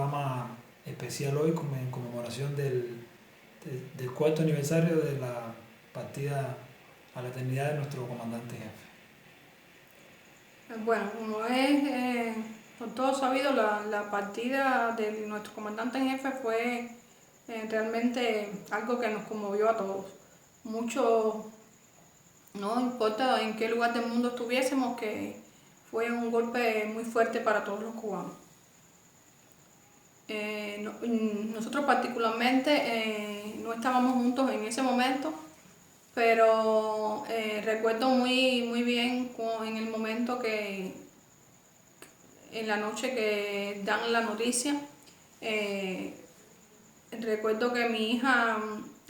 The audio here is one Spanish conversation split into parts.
programa especial hoy en conmemoración del cuarto aniversario de la partida a la eternidad de nuestro comandante jefe. Bueno, como es por todos sabido, la partida de nuestro comandante en jefe fue realmente algo que nos conmovió a todos. Mucho, no importa en qué lugar del mundo estuviésemos, que fue un golpe muy fuerte para todos los cubanos. Nosotros particularmente no estábamos juntos en ese momento, pero recuerdo muy bien en el momento en la noche que dan la noticia, recuerdo que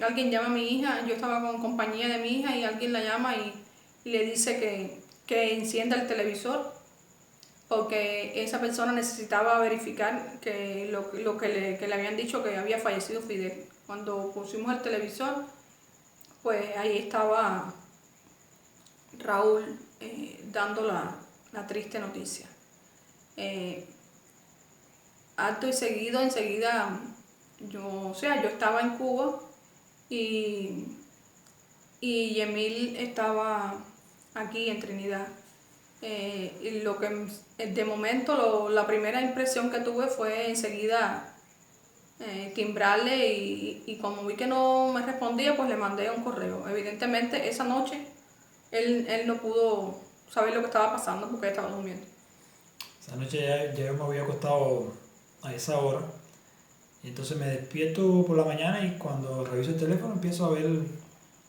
alguien llama a mi hija, yo estaba con compañía de mi hija y alguien la llama y le dice que encienda el televisor porque esa persona necesitaba verificar que que le habían dicho que había fallecido Fidel. Cuando pusimos el televisor, pues ahí estaba Raúl dando la triste noticia. Acto y seguido, enseguida, yo estaba en Cuba y, y Yemil estaba aquí en Trinidad. Y de momento, la primera impresión que tuve fue enseguida timbrarle y como vi que no me respondía, pues le mandé un correo. Evidentemente, esa noche él no pudo saber lo que estaba pasando porque estaba durmiendo. Esa noche ya yo me había acostado a esa hora y entonces me despierto por la mañana y cuando reviso el teléfono empiezo a ver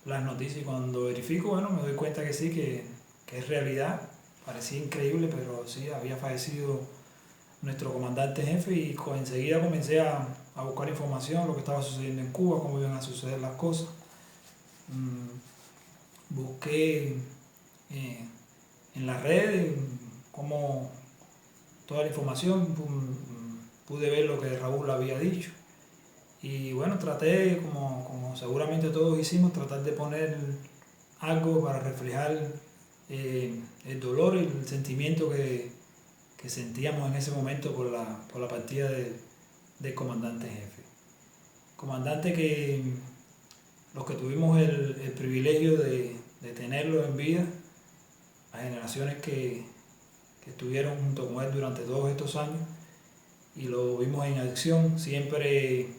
las noticias y cuando verifico, bueno, me doy cuenta que sí, que es realidad. Parecía increíble, pero sí, había fallecido nuestro comandante jefe y enseguida comencé a buscar información, lo que estaba sucediendo en Cuba, cómo iban a suceder las cosas. Busqué eh, en las redes cómo toda la información, pude ver lo que Raúl había dicho. Y bueno, traté, como seguramente todos hicimos, tratar de poner algo para reflejar el dolor y el sentimiento que sentíamos en ese momento por la partida del comandante jefe. Comandante que los que tuvimos el privilegio de tenerlo en vida, las generaciones que estuvieron junto con él durante todos estos años y lo vimos en acción, siempre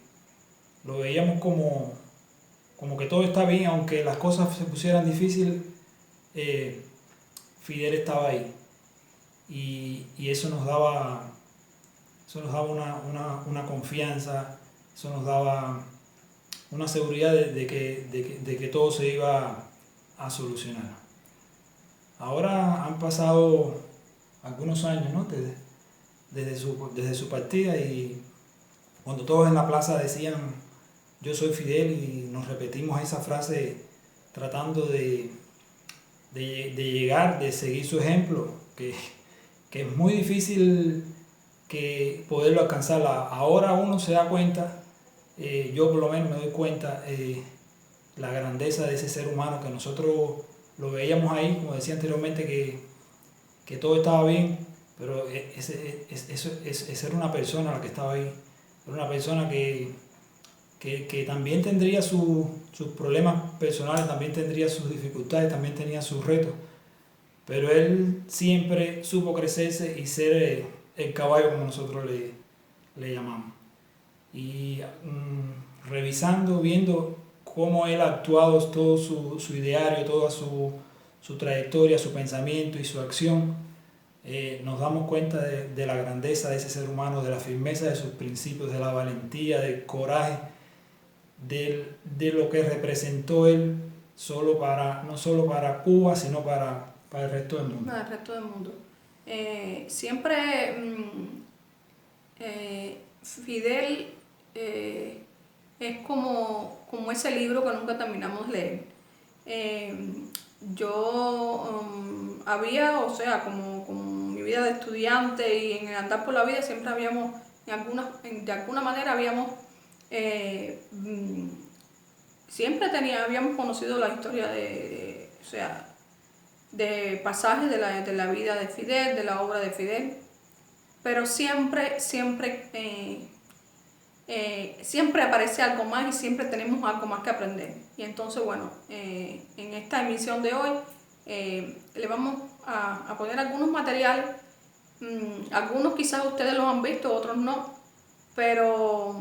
lo veíamos como que todo está bien, aunque las cosas se pusieran difíciles, Fidel estaba ahí y eso nos daba una confianza, eso nos daba una seguridad de que todo se iba a solucionar. Ahora han pasado algunos años, ¿no? desde su partida y cuando todos en la plaza decían yo soy Fidel y nos repetimos esa frase tratando de llegar, de seguir su ejemplo, que es muy difícil que poderlo alcanzar. Ahora uno se da cuenta, yo por lo menos me doy cuenta, la grandeza de ese ser humano que nosotros lo veíamos ahí, como decía anteriormente, que todo estaba bien, pero esa era una persona la que estaba ahí, era una persona que también tendría sus problemas personales, también tendría sus dificultades, también tenía sus retos, pero él siempre supo crecerse y ser el caballo como nosotros le llamamos. Y revisando, viendo cómo él ha actuado, todo su ideario, toda su trayectoria, su pensamiento y su acción, nos damos cuenta de la grandeza de ese ser humano, de la firmeza de sus principios, de la valentía, del coraje, de lo que representó él no solo para Cuba, sino para el resto del mundo. Para el resto del mundo. Siempre Fidel es como ese libro que nunca terminamos de leer. Yo como mi vida de estudiante y en el andar por la vida siempre habíamos, de alguna manera habíamos conocido la historia de pasajes de la vida de Fidel, de la obra de Fidel, pero siempre siempre aparece algo más y siempre tenemos algo más que aprender. Y entonces, bueno, en esta emisión de hoy le vamos a poner algunos materiales. Algunos quizás ustedes los han visto, otros no, pero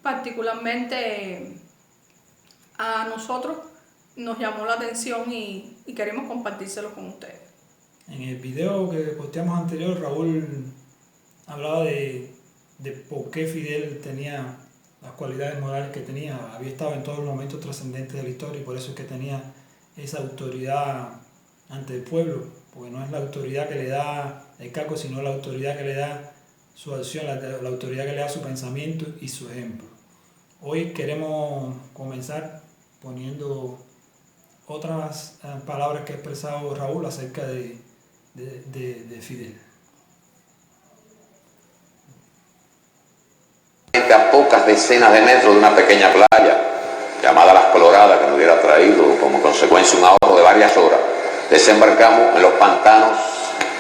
particularmente a nosotros nos llamó la atención y queremos compartírselo con ustedes. En el video que posteamos anterior, Raúl hablaba de por qué Fidel tenía las cualidades morales que tenía. Había estado en todos los momentos trascendentes de la historia y por eso es que tenía esa autoridad ante el pueblo, porque no es la autoridad que le da el cargo, sino la autoridad que le da su acción, la autoridad que le da su pensamiento y su ejemplo. Hoy queremos comenzar poniendo otras palabras que ha expresado Raúl acerca de Fidel. A pocas decenas de metros de una pequeña playa llamada Las Coloradas, que nos hubiera traído como consecuencia un ahorro de varias horas, desembarcamos en los pantanos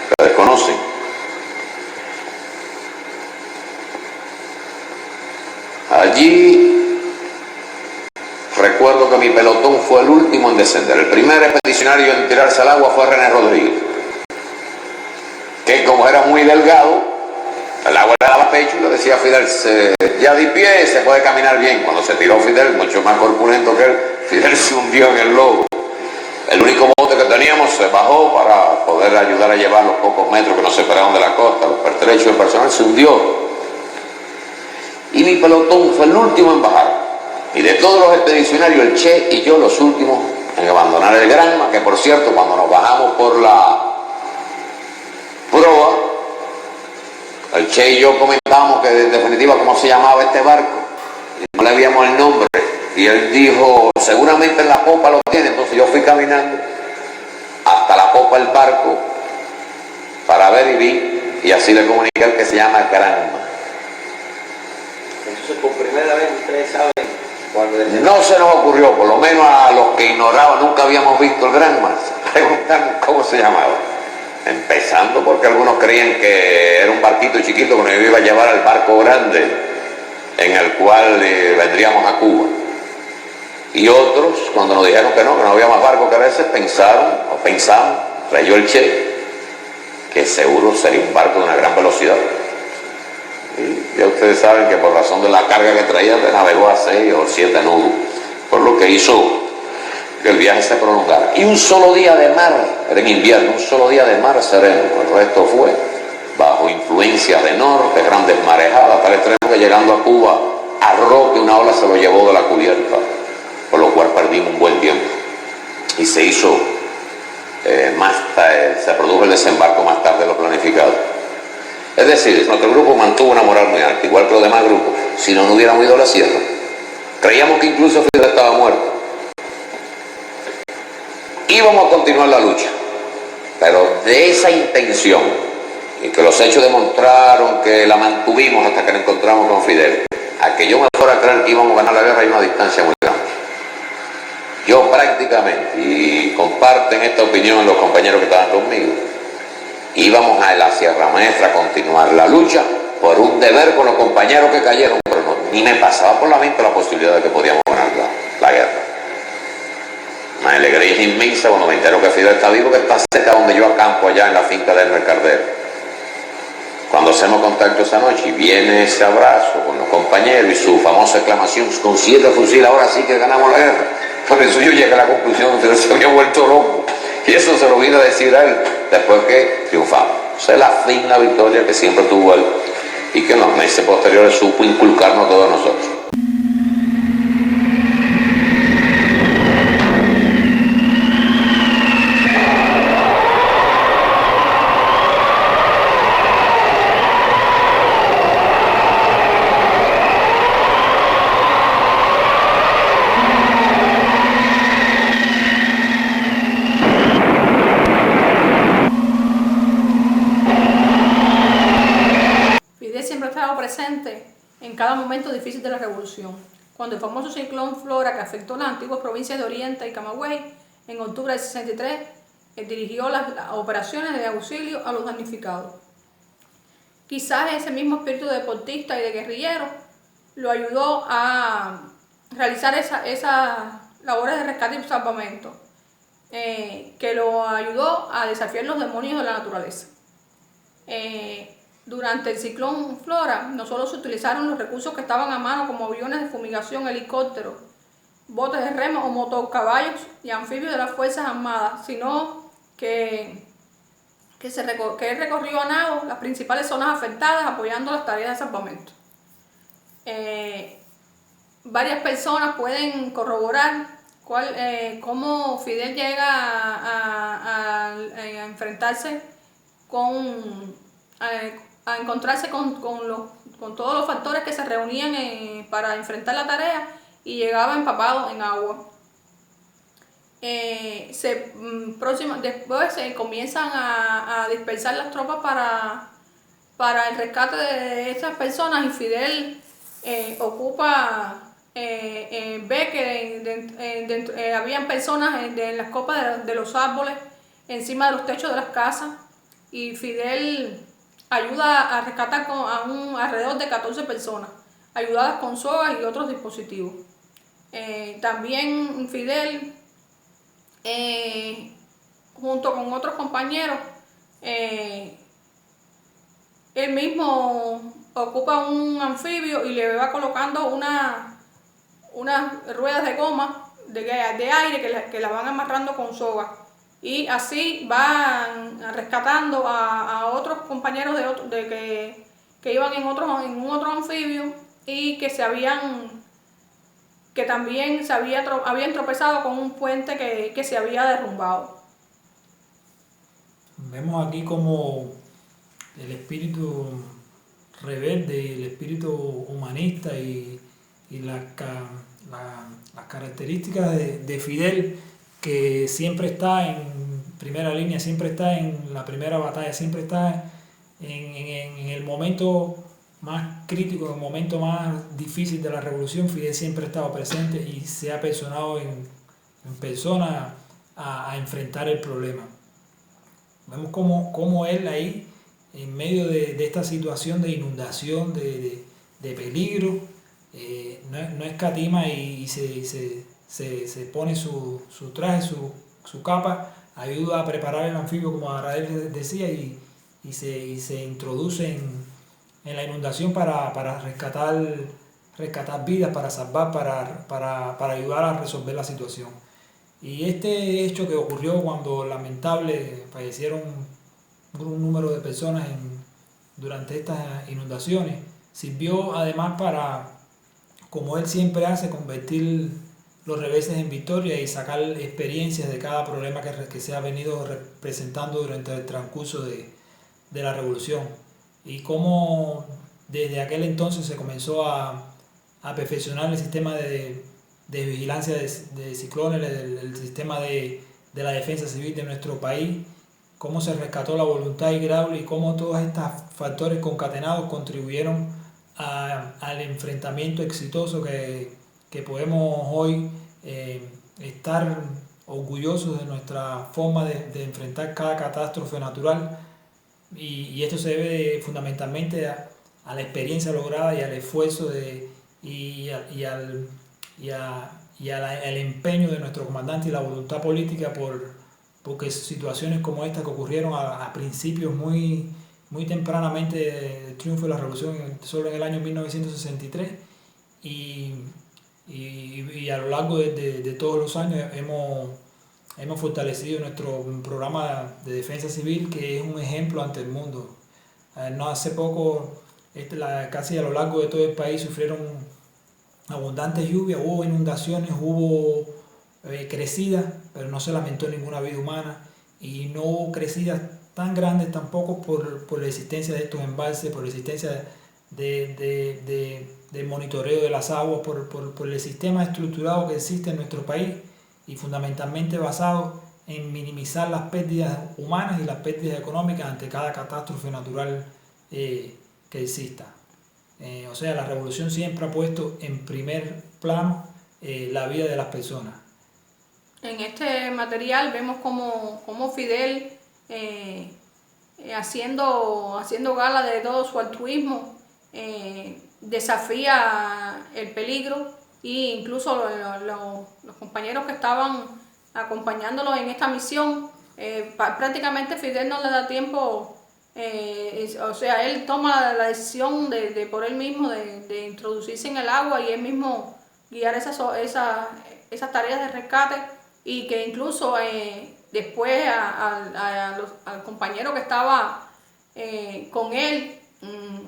que desconocen. Allí recuerdo que mi pelotón fue el último en descender. El primer expedicionario en tirarse al agua fue René Rodríguez, que como era muy delgado, el agua le daba pecho y le decía a Fidel, ya de pie se puede caminar bien. Cuando se tiró Fidel, mucho más corpulento que él, Fidel se hundió en el lodo. El único bote que teníamos se bajó para poder ayudar a llevar los pocos metros que nos separaron de la costa. Los pertrechos del personal se hundió. Y mi pelotón fue el último en bajar. Y de todos los expedicionarios, el Che y yo los últimos en abandonar el Granma, que por cierto, cuando nos bajamos por la proa, el Che y yo comentábamos que en definitiva cómo se llamaba este barco, y no le habíamos el nombre, y él dijo, seguramente en la popa lo tiene. Entonces yo fui caminando hasta la popa del barco para ver y vi, y así le comuniqué al que se llama Granma. Entonces por primera vez ustedes saben cuándo es. No se nos ocurrió, por lo menos a los que ignoraban, nunca habíamos visto el Granma, preguntan cómo se llamaba. Empezando porque algunos creían que era un barquito chiquito que nos iba a llevar al barco grande en el cual vendríamos a Cuba. Y otros, cuando nos dijeron que no había más barco que a veces, pensamos, creyó el Che, que seguro sería un barco de una gran velocidad. Y ya ustedes saben que por razón de la carga que traía, navegó a 6 o 7 nudos, por lo que hizo que el viaje se prolongara. Y un solo día de mar, era en invierno, un solo día de mar sereno, el resto fue bajo influencias de norte, grandes marejadas, hasta el extremo que llegando a Cuba, a Roque una ola se lo llevó de la cubierta, por lo cual perdimos un buen tiempo. Y se hizo, se produjo el desembarco más tarde de lo planificado. Es decir, nuestro grupo mantuvo una moral muy alta, igual que los demás grupos, si no hubiéramos ido a la sierra. Creíamos que incluso Fidel estaba muerto. Íbamos a continuar la lucha, pero de esa intención, y que los hechos demostraron que la mantuvimos hasta que nos encontramos con Fidel, a que yo me fuera a creer que íbamos a ganar la guerra, hay una distancia muy grande. Yo prácticamente, y comparten esta opinión los compañeros que estaban conmigo, íbamos a la Sierra Maestra a continuar la lucha por un deber con los compañeros que cayeron, pero no, ni me pasaba por la mente la posibilidad de que podíamos ganar la guerra. La alegría es inmensa cuando me entero que Fidel está vivo, que está cerca donde yo acampo, allá en la finca de Elmer Cardero. Cuando hacemos contacto esa noche y viene ese abrazo con los compañeros y su famosa exclamación, con 7 fusiles, ahora sí que ganamos la guerra. Por eso yo llegué a la conclusión que se había vuelto loco. Y eso se lo vino a decir a él después que triunfamos. Esa es la fina victoria que siempre tuvo él y que en los meses posteriores supo inculcarnos a todos nosotros. Presente en cada momento difícil de la revolución, cuando el famoso ciclón Flora, que afectó las antiguas provincias de Oriente y Camagüey, en octubre del 63, dirigió las operaciones de auxilio a los damnificados. Quizás ese mismo espíritu de deportista y de guerrillero lo ayudó a realizar esas labores de rescate y salvamento, que lo ayudó a desafiar los demonios de la naturaleza. Durante el ciclón Flora, no solo se utilizaron los recursos que estaban a mano como aviones de fumigación, helicópteros, botes de remo o motocaballos y anfibios de las Fuerzas Armadas, sino que él recorrió a nado las principales zonas afectadas apoyando las tareas de salvamento. Varias personas pueden corroborar cómo Fidel llega a enfrentarse a encontrarse con todos los factores que se reunían para enfrentar la tarea, y llegaba empapado en agua. Después se comienzan a dispersar las tropas para el rescate de esas personas, y Fidel ve que habían personas en las copas de los árboles, encima de los techos de las casas, y Fidel ayuda a rescatar alrededor de 14 personas, ayudadas con sogas y otros dispositivos. También Fidel, junto con otros compañeros, él mismo ocupa un anfibio y le va colocando unas ruedas de goma de aire que las van amarrando con soga, y así van rescatando a otros compañeros que iban en un otro anfibio, y que también habían tropezado con un puente que se había derrumbado. Vemos aquí como el espíritu rebelde, el espíritu humanista y las características de Fidel, que siempre está en primera línea, siempre está en la primera batalla, siempre está en el momento más crítico, en el momento más difícil de la revolución. Fidel siempre ha estado presente y se ha personado en persona a enfrentar el problema. Vemos cómo él ahí, en medio de esta situación de inundación, de peligro, no escatima y se pone su traje, su capa, ayuda a preparar el anfibio, como Arael decía, y se introduce en la inundación para rescatar vidas, para salvar, para ayudar a resolver la situación. Y este hecho que ocurrió cuando fallecieron un número de personas durante estas inundaciones, sirvió además para, como él siempre hace, convertir los reveses en victoria y sacar experiencias de cada problema que se ha venido presentando durante el transcurso de la revolución, y cómo desde aquel entonces se comenzó a perfeccionar el sistema de vigilancia de ciclones, el sistema de la defensa civil de nuestro país, cómo se rescató la voluntad hidráulica y cómo todos estos factores concatenados contribuyeron al enfrentamiento exitoso que podemos hoy estar orgullosos de nuestra forma de enfrentar cada catástrofe natural, y esto se debe fundamentalmente a la experiencia lograda y al esfuerzo al empeño de nuestro comandante y la voluntad política, porque situaciones como esta que ocurrieron a principios muy tempranamente del triunfo de la revolución, solo en el año 1963, y a lo largo de todos los años hemos fortalecido nuestro programa de defensa civil, que es un ejemplo ante el mundo. No hace poco, casi a lo largo de todo el país, sufrieron abundantes lluvias, hubo inundaciones, hubo crecidas, pero no se lamentó ninguna vida humana, y no hubo crecidas tan grandes tampoco por la existencia de estos embalses, por la existencia de monitoreo de las aguas, por el sistema estructurado que existe en nuestro país, y fundamentalmente basado en minimizar las pérdidas humanas y las pérdidas económicas ante cada catástrofe natural que exista. O sea, la revolución siempre ha puesto en primer plano la vida de las personas. En este material vemos cómo Fidel, haciendo gala de todo su altruismo, desafía el peligro, e incluso los compañeros que estaban acompañándolo en esta misión, prácticamente Fidel no le da tiempo, o sea, él toma la decisión de por él mismo de introducirse en el agua y él mismo guiar esas tareas de rescate, y que incluso después al compañero que estaba con él,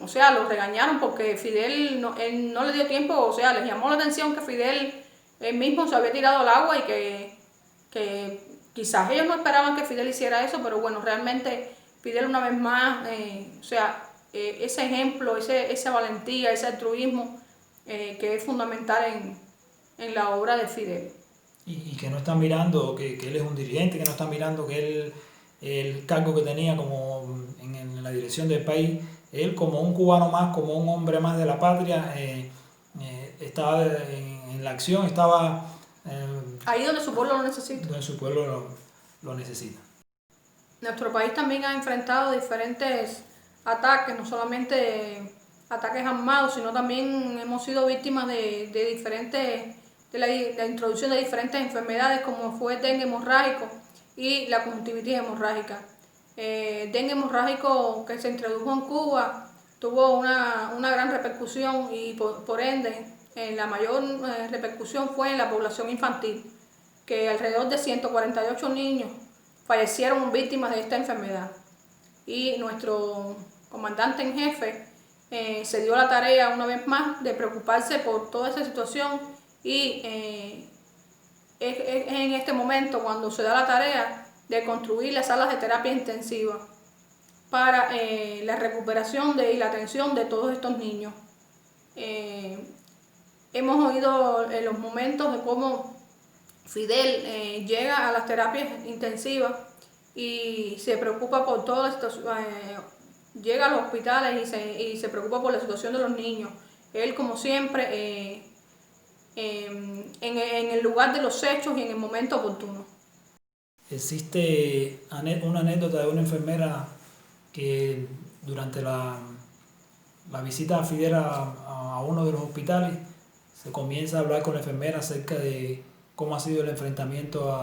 o sea, lo regañaron porque Fidel él no le dio tiempo, o sea, les llamó la atención que Fidel él mismo se había tirado al agua, y que quizás ellos no esperaban que Fidel hiciera eso, pero bueno, realmente Fidel una vez más, o sea, ese ejemplo, esa valentía, ese altruismo que es fundamental en la obra de Fidel. Y que no están mirando que él es un dirigente, que no están mirando que él, el cargo que tenía como en la dirección del país, él como un cubano más, como un hombre más de la patria, estaba en la acción, estaba ahí donde su pueblo lo necesita. donde su pueblo lo necesita. Nuestro país también ha enfrentado diferentes ataques, no solamente ataques armados, sino también hemos sido víctimas de la introducción de diferentes enfermedades, como fue el dengue hemorrágico y la conjuntivitis hemorrágica. Dengue hemorrágico, que se introdujo en Cuba, tuvo una gran repercusión, y por ende la mayor repercusión fue en la población infantil, que alrededor de 148 niños fallecieron víctimas de esta enfermedad. Y nuestro comandante en jefe se dio la tarea una vez más de preocuparse por toda esa situación, y es en este momento cuando se da la tarea de construir las salas de terapia intensiva para la recuperación y la atención de todos estos niños. Hemos oído en los momentos de cómo Fidel llega a las terapias intensivas y se preocupa por todo esto, llega a los hospitales y se preocupa por la situación de los niños. Él, como siempre, en el lugar de los hechos y en el momento oportuno. Existe una anécdota de una enfermera que durante la visita a Fidel a uno de los hospitales se comienza a hablar con la enfermera acerca de cómo ha sido el enfrentamiento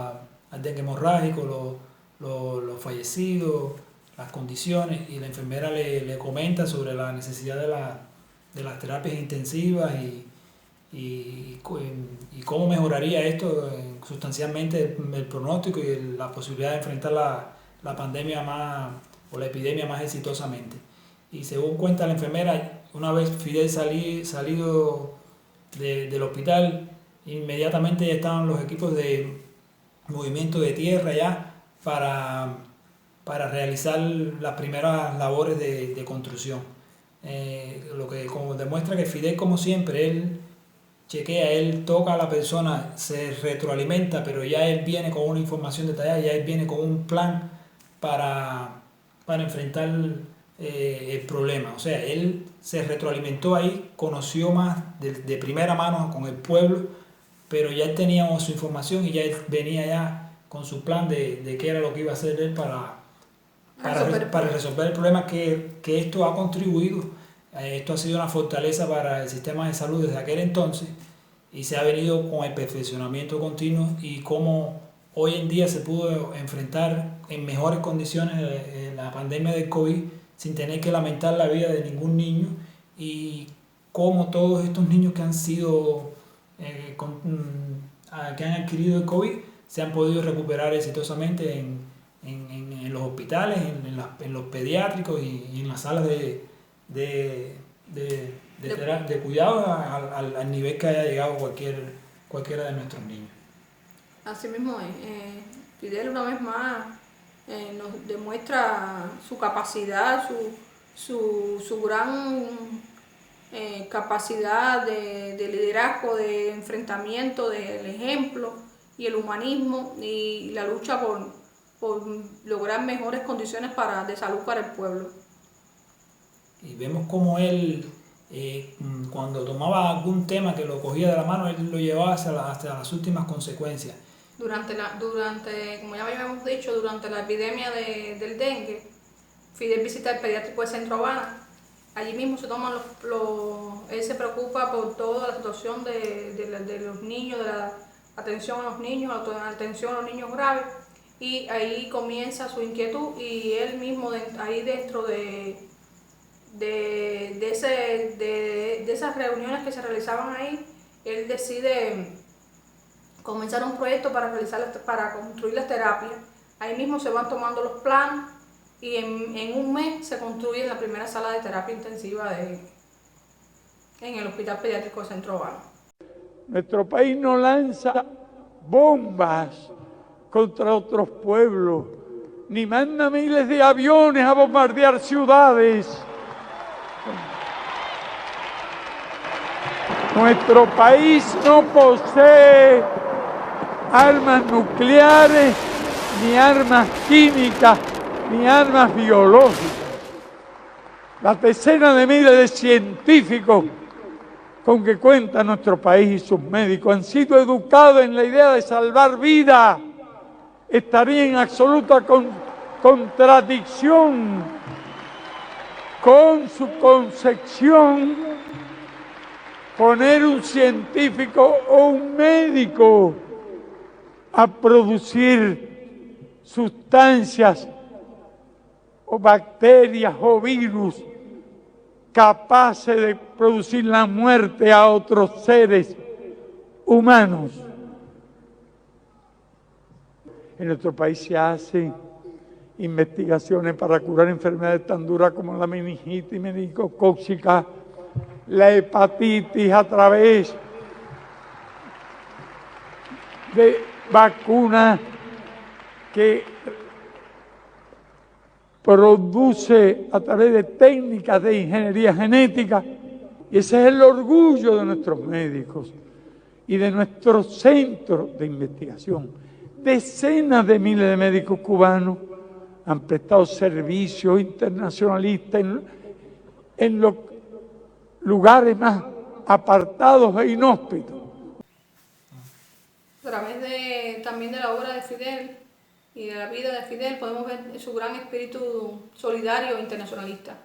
al dengue hemorrágico, los fallecidos, las condiciones, y la enfermera le comenta sobre la necesidad de las terapias intensivas y cómo mejoraría esto sustancialmente el pronóstico y la posibilidad de enfrentar la pandemia o la epidemia más exitosamente. Y según cuenta la enfermera, una vez Fidel salido del hospital, inmediatamente ya estaban los equipos de movimiento de tierra ya para realizar las primeras labores de construcción. Lo que como demuestra que Fidel, como siempre, él chequea, él toca a la persona, se retroalimenta, pero ya él viene con una información detallada, ya él viene con un plan para enfrentar el problema. O sea, él se retroalimentó ahí, conoció más de primera mano con el pueblo, pero ya él tenía su información y ya él venía ya con su plan de qué era lo que iba a hacer él para resolver el problema, que esto ha contribuido. Esto ha sido una fortaleza para el sistema de salud desde aquel entonces, y se ha venido con el perfeccionamiento continuo, y cómo hoy en día se pudo enfrentar en mejores condiciones la pandemia del COVID sin tener que lamentar la vida de ningún niño, y cómo todos estos niños que han sido que han adquirido el COVID se han podido recuperar exitosamente en los hospitales, en los pediátricos y en las salas de cuidado al nivel que haya llegado cualquiera de nuestros niños. Así mismo es. Fidel una vez más nos demuestra su capacidad, su gran capacidad de liderazgo, de enfrentamiento, del ejemplo y el humanismo y la lucha por lograr mejores condiciones de salud para el pueblo. Y vemos cómo él, cuando tomaba algún tema que lo cogía de la mano, él lo llevaba hasta las últimas consecuencias. Como ya habíamos dicho, durante la epidemia del dengue, Fidel visita el pediátrico de Centro Habana allí mismo se toman él se preocupa por toda la situación de los niños, de la atención a los niños, atención a los niños graves, y ahí comienza su inquietud, y él mismo ahí dentro de esas reuniones que se realizaban ahí, él decide comenzar un proyecto para construir las terapias. Ahí mismo se van tomando los planos y en un mes se construye la primera sala de terapia intensiva en el Hospital Pediátrico de Centro Habana. Nuestro país no lanza bombas contra otros pueblos, ni manda miles de aviones a bombardear ciudades. Nuestro país no posee armas nucleares, ni armas químicas, ni armas biológicas. Las decenas de miles de científicos con que cuenta nuestro país y sus médicos han sido educados en la idea de salvar vidas. Estaría en absoluta contradicción con su concepción poner un científico o un médico a producir sustancias o bacterias o virus capaces de producir la muerte a otros seres humanos. En nuestro país se hacen investigaciones para curar enfermedades tan duras como la meningitis meningocócica, la hepatitis, a través de vacunas que produce a través de técnicas de ingeniería genética. Y ese es el orgullo de nuestros médicos y de nuestros centros de investigación. Decenas de miles de médicos cubanos han prestado servicios internacionalistas en los lugares más apartados e inhóspitos. A través también de la obra de Fidel y de la vida de Fidel podemos ver su gran espíritu solidario e internacionalista.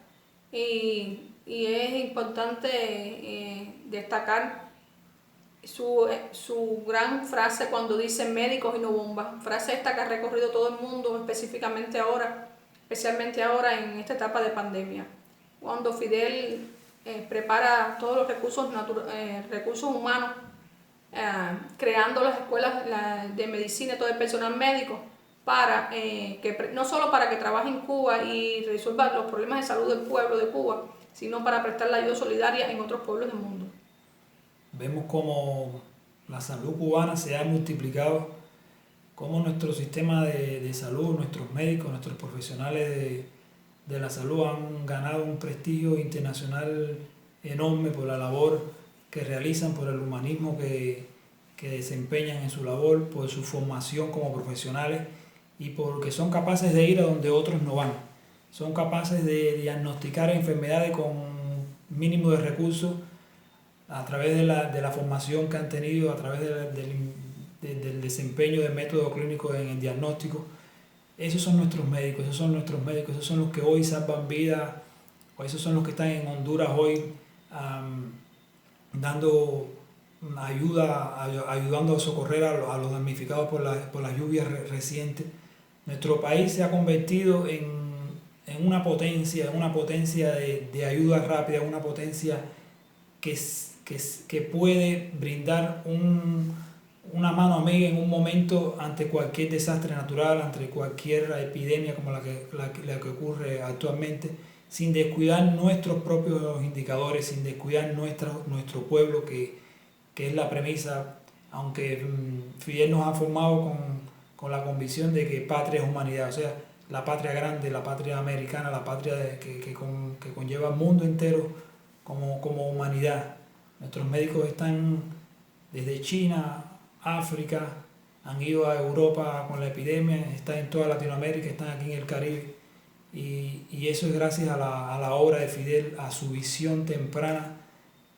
Y es importante destacar su gran frase cuando dice médicos y no bombas. Frase esta que ha recorrido todo el mundo, especialmente ahora, especialmente ahora en esta etapa de pandemia. Cuando Fidel prepara todos los recursos humanos, creando las escuelas de medicina y todo el personal médico, para no solo para que trabaje en Cuba y resuelva los problemas de salud del pueblo de Cuba, sino para prestar la ayuda solidaria en otros pueblos del mundo. Vemos cómo la salud cubana se ha multiplicado, cómo nuestro sistema de salud, nuestros médicos, nuestros profesionales de la salud han ganado un prestigio internacional enorme por la labor que realizan, por el humanismo que desempeñan en su labor, por su formación como profesionales y porque son capaces de ir a donde otros no van. Son capaces de diagnosticar enfermedades con mínimo de recursos a través de la formación que han tenido, a través del desempeño de métodos clínicos en el diagnóstico. Esos son nuestros médicos, esos son los que hoy salvan vidas, o esos son los que están en Honduras hoy dando ayuda, ayudando a socorrer a los damnificados por las lluvias recientes. Nuestro país se ha convertido en una potencia de ayuda rápida, una potencia que puede brindar una mano amiga en un momento ante cualquier desastre natural, ante cualquier epidemia como la que ocurre actualmente, sin descuidar nuestros propios indicadores, sin descuidar nuestro pueblo, que es la premisa, aunque Fidel nos ha formado con la convicción de que patria es humanidad, o sea, la patria grande, la patria americana, la patria que conlleva al mundo entero como humanidad. Nuestros médicos están desde China, África, han ido a Europa con la epidemia, están en toda Latinoamérica, están aquí en el Caribe. Y eso es gracias a la obra de Fidel, a su visión temprana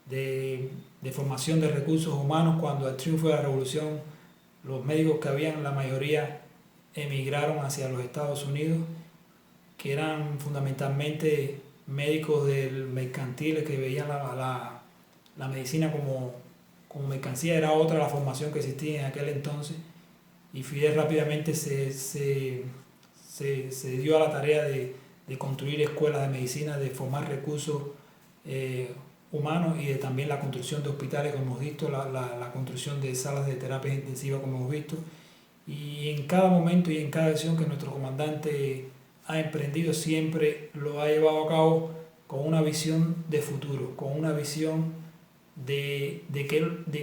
de formación de recursos humanos. Cuando al triunfo de la revolución, los médicos que habían, la mayoría emigraron hacia los Estados Unidos, que eran fundamentalmente médicos del mercantil que veían la medicina como mercancía. Era otra la formación que existía en aquel entonces, y Fidel rápidamente se dio a la tarea de construir escuelas de medicina, de formar recursos humanos, y de también la construcción de hospitales, como hemos visto, la construcción de salas de terapia intensiva, como hemos visto. Y en cada momento y en cada acción que nuestro comandante ha emprendido, siempre lo ha llevado a cabo con una visión de futuro, con una visión de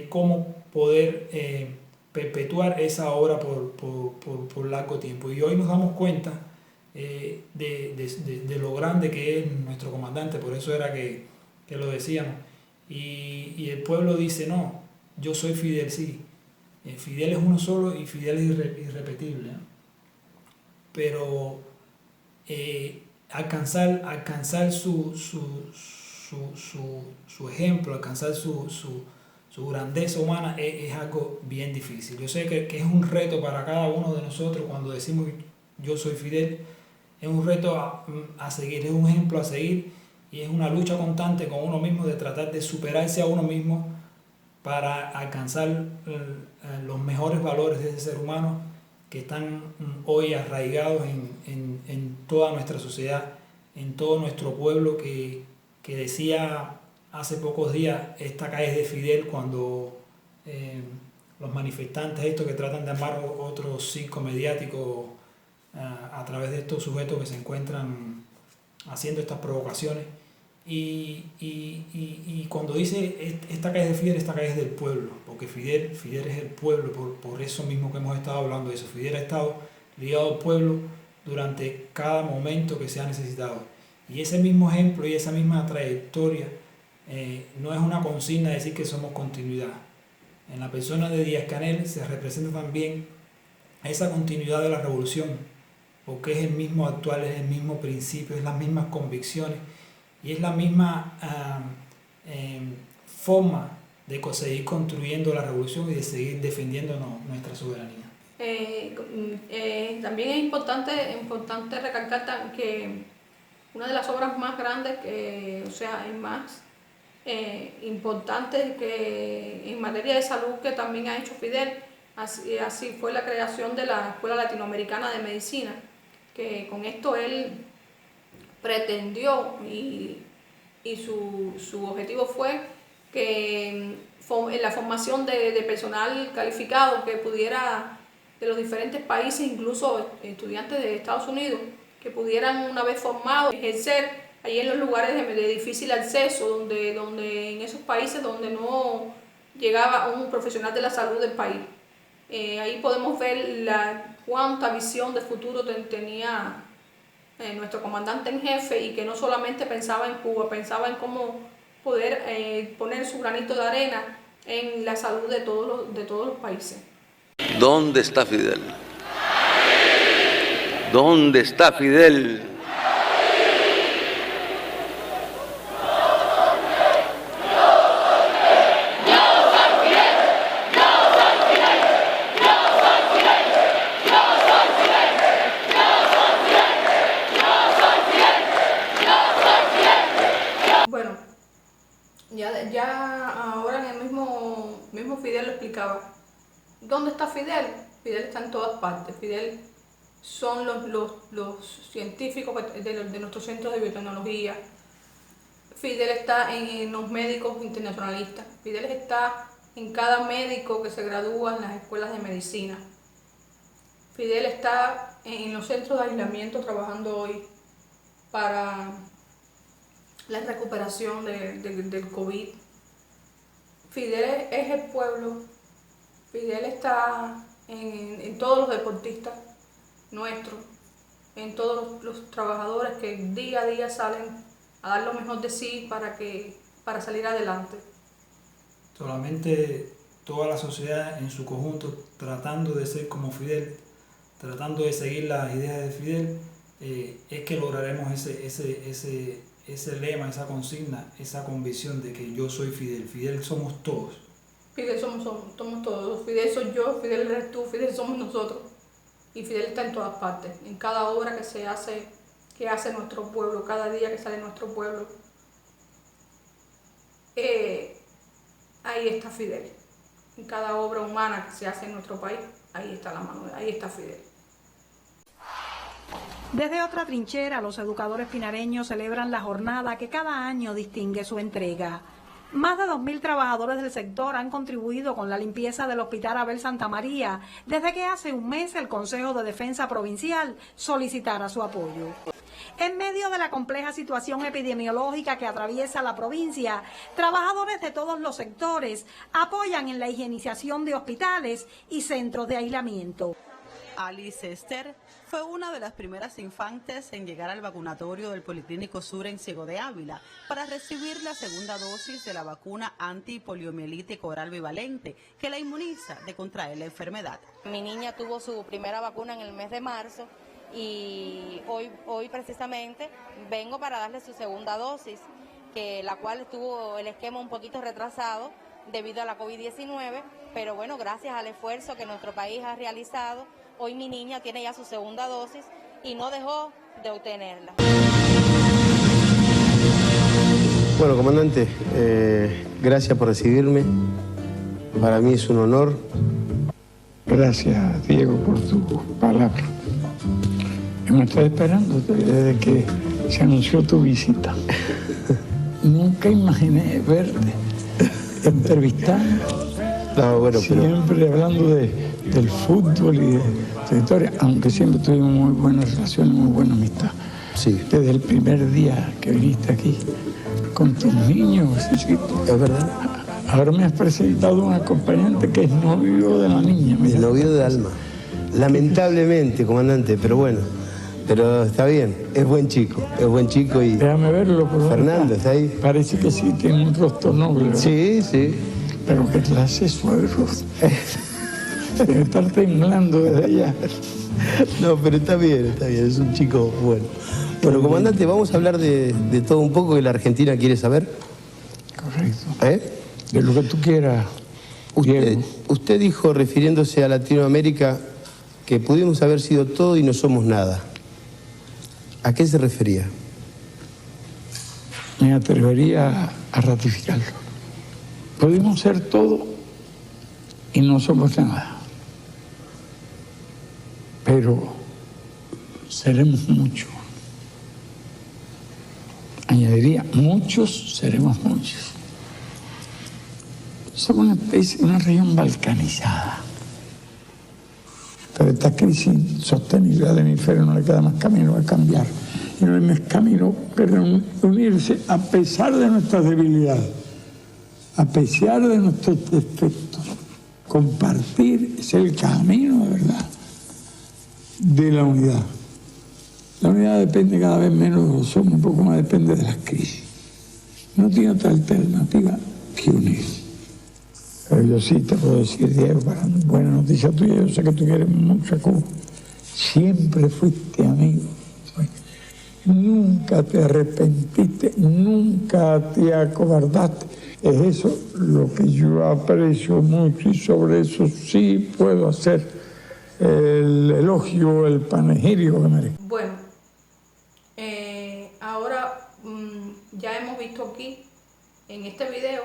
cómo poder perpetuar esa obra por largo tiempo. Y hoy nos damos cuenta de lo grande que es nuestro comandante. Por eso era que lo decíamos. Y el pueblo dice: no, yo soy Fidel, sí. Fidel es uno solo y Fidel es irrepetible, ¿no? Pero alcanzar su ejemplo, alcanzar su grandeza humana es algo bien difícil. Yo sé que es un reto para cada uno de nosotros cuando decimos yo soy Fidel. Es un reto a seguir, es un ejemplo a seguir, y es una lucha constante con uno mismo de tratar de superarse a uno mismo para alcanzar los mejores valores de ese ser humano que están hoy arraigados en toda nuestra sociedad, en todo nuestro pueblo, que decía hace pocos días: esta calle es de Fidel, cuando los manifestantes estos que tratan de armar otro circo mediático a través de estos sujetos que se encuentran haciendo estas provocaciones. Y cuando dice esta calle es de Fidel, esta calle es del pueblo, porque Fidel es el pueblo, por eso mismo que hemos estado hablando de eso. Fidel ha estado ligado al pueblo durante cada momento que se ha necesitado. Y ese mismo ejemplo y esa misma trayectoria no es una consigna decir que somos continuidad. En la persona de Díaz-Canel se representa también esa continuidad de la revolución, porque es el mismo actual, es el mismo principio, es las mismas convicciones, y es la misma forma de seguir construyendo la revolución y de seguir defendiendo nuestra soberanía. También es importante recalcar que una de las obras más grandes, más importantes que en materia de salud que también ha hecho Fidel, así fue la creación de la Escuela Latinoamericana de Medicina, que con esto él pretendió y su objetivo fue que la formación de personal calificado que pudiera, de los diferentes países, incluso estudiantes de Estados Unidos, que pudieran, una vez formados, ejercer ahí en los lugares de difícil acceso, donde en esos países donde no llegaba un profesional de la salud del país. Ahí podemos ver cuánta visión de futuro tenía nuestro comandante en jefe, y que no solamente pensaba en Cuba, pensaba en cómo poder poner su granito de arena en la salud de todos los países. ¿Dónde está Fidel? ¿Dónde está Fidel? Bueno, ya ahora en el mismo Fidel lo explicaba. ¿Dónde está Fidel? Fidel está en todas partes. Fidel son los científicos de nuestros centros de biotecnología. Fidel está en los médicos internacionalistas. Fidel está en cada médico que se gradúa en las escuelas de medicina. Fidel está en los centros de aislamiento trabajando hoy para la recuperación del COVID. Fidel es el pueblo. Fidel está en todos los deportistas nuestros, en todos los trabajadores que día a día salen a dar lo mejor de sí para salir adelante. Solamente toda la sociedad en su conjunto tratando de ser como Fidel, tratando de seguir las ideas de Fidel, es que lograremos ese lema, esa consigna, esa convicción de que yo soy Fidel. Fidel somos todos. Fidel somos todos. Fidel soy yo, Fidel eres tú, Fidel somos nosotros. Y Fidel está en todas partes, en cada obra que se hace que hace nuestro pueblo, cada día que sale nuestro pueblo, ahí está Fidel. En cada obra humana que se hace en nuestro país, ahí está la mano, ahí está Fidel. Desde otra trinchera, los educadores pinareños celebran la jornada que cada año distingue su entrega. Más de 2.000 trabajadores del sector han contribuido con la limpieza del Hospital Abel Santa María desde que hace un mes el Consejo de Defensa Provincial solicitara su apoyo. En medio de la compleja situación epidemiológica que atraviesa la provincia, trabajadores de todos los sectores apoyan en la higienización de hospitales y centros de aislamiento. Alice Esther fue una de las primeras infantes en llegar al vacunatorio del Policlínico Sur en Ciego de Ávila para recibir la segunda dosis de la vacuna antipoliomielítica oral bivalente que la inmuniza de contraer la enfermedad. Mi niña tuvo su primera vacuna en el mes de marzo y hoy precisamente vengo para darle su segunda dosis, la cual estuvo el esquema un poquito retrasado debido a la COVID-19, pero bueno, gracias al esfuerzo que nuestro país ha realizado, hoy mi niña tiene ya su segunda dosis y no dejó de obtenerla. Bueno, comandante, gracias por recibirme. Para mí es un honor. Gracias, Diego, por tu palabra. Hemos estado esperándote desde que se anunció tu visita. Nunca imaginé verte entrevistando. No, bueno, siempre hablando del fútbol y de tu historia, aunque siempre tuvimos muy buenas relaciones, muy buena amistad. Sí. Desde el primer día que viniste aquí, con tus niños. Es verdad. Ahora me has presentado un acompañante que es novio de la niña. Mira. El novio de Alma. Lamentablemente, comandante, pero bueno. Pero está bien, es buen chico y... Déjame verlo, por favor. Fernando, ¿está ahí? Parece que sí, tiene un rostro noble, ¿verdad? Sí, sí. Pero qué clase de suegros. Debe estar temblando desde allá. No, pero está bien, es un chico bueno. Bueno, comandante, vamos a hablar de todo un poco que la Argentina quiere saber. Correcto. De lo que tú quieras. Usted dijo, refiriéndose a Latinoamérica, que pudimos haber sido todo y no somos nada. ¿A qué se refería? Me atrevería a ratificarlo. Pudimos ser todo y no somos nada. Pero seremos muchos. Añadiría, muchos seremos muchos. Somos una especie, una región balcanizada. Pero esta crisis sostenible al hemisferio no le queda más camino a cambiar. Y no hay más camino que unirse a pesar de nuestras debilidades, a pesar de nuestros defectos. Compartir es el camino de verdad de la unidad. La unidad depende cada vez menos de los hombres, un poco más depende de las crisis. No tiene otra alternativa que unirse. Pero yo sí te puedo decir, Diego, para mí, buena noticia tuya, yo sé que tú quieres mucho a Cuba. Siempre fuiste amigo. Nunca te arrepentiste, nunca te acobardaste. Es eso lo que yo aprecio mucho y sobre eso sí puedo hacer el elogio, el panegírico que merezco. Bueno, ahora ya hemos visto aquí en este video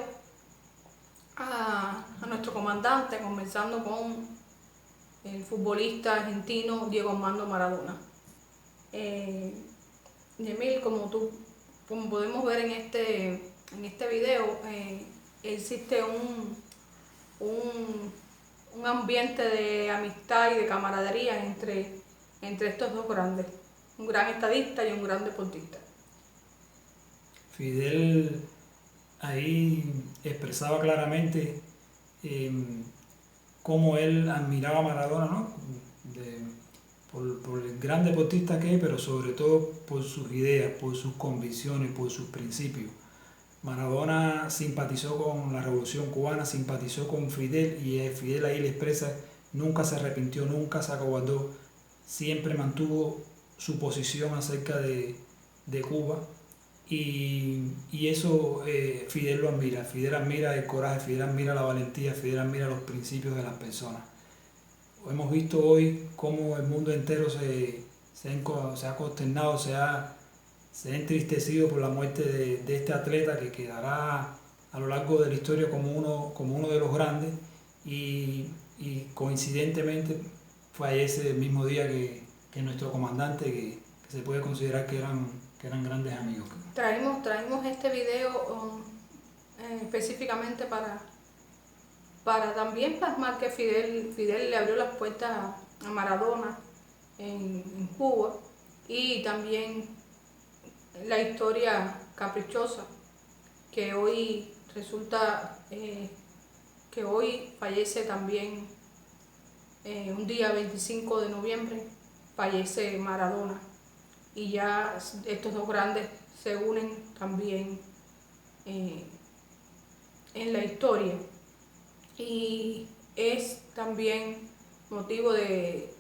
a nuestro comandante conversando con el futbolista argentino Diego Armando Maradona. Yemil, como podemos ver en este video, existe un ambiente de amistad y de camaradería entre estos dos grandes, un gran estadista y un gran deportista. Fidel ahí expresaba claramente cómo él admiraba a Maradona, ¿no? Por el gran deportista que es, pero sobre todo por sus ideas, por sus convicciones, por sus principios. Maradona simpatizó con la Revolución Cubana, simpatizó con Fidel y Fidel ahí le expresa, nunca se arrepintió, nunca se acobardó, siempre mantuvo su posición acerca de Cuba. Y eso Fidel lo admira. Fidel admira el coraje, Fidel admira la valentía, Fidel admira los principios de las personas. Hemos visto hoy cómo el mundo entero se ha consternado, se ha entristecido por la muerte de este atleta que quedará a lo largo de la historia como uno de los grandes, y coincidentemente fallece el mismo día que nuestro comandante, que se puede considerar que eran grandes amigos. Traímos este video específicamente para también plasmar que Fidel le abrió las puertas a Maradona en Cuba, y también la historia caprichosa que hoy resulta que hoy fallece también un día 25 de noviembre, fallece Maradona, y ya estos dos grandes se unen también en la historia, y es también motivo de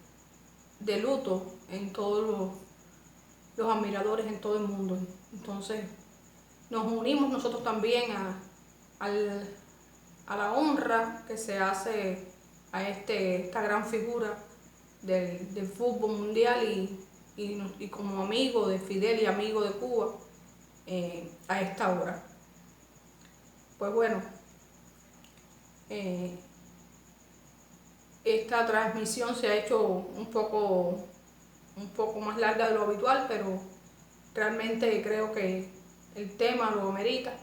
luto en todos los admiradores en todo el mundo. Entonces nos unimos nosotros también a la honra que se hace a esta gran figura del fútbol mundial, y como amigo de Fidel y amigo de Cuba a esta hora. Pues bueno, esta transmisión se ha hecho un poco más larga de lo habitual, pero realmente creo que el tema lo amerita.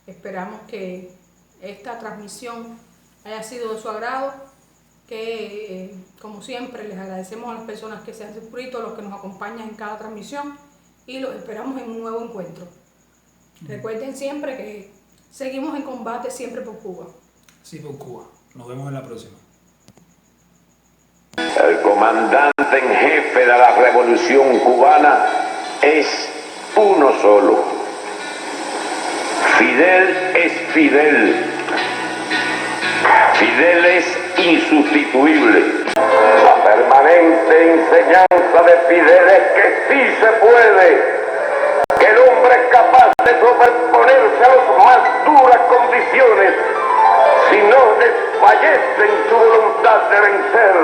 Esperamos que esta transmisión haya sido de su agrado, que como siempre les agradecemos a las personas que se han suscrito, a los que nos acompañan en cada transmisión, y los esperamos en un nuevo encuentro. Recuerden siempre que seguimos en combate siempre por Cuba. Sí, por Cuba. Nos vemos en la próxima. El comandante en jefe de la revolución cubana es uno solo. Fidel es Fidel. Fidel es insustituible. La permanente enseñanza de Fidel es que sí se puede, que el hombre es capaz de sobreponerse a las más duras condiciones si no desfallece en su voluntad de vencer.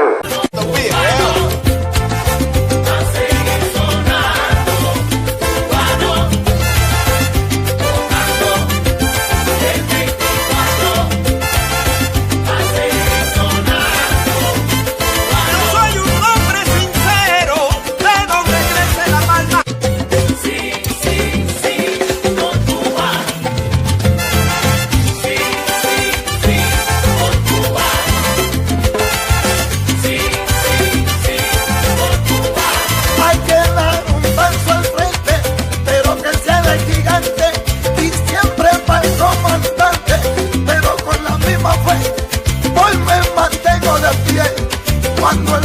Cuando el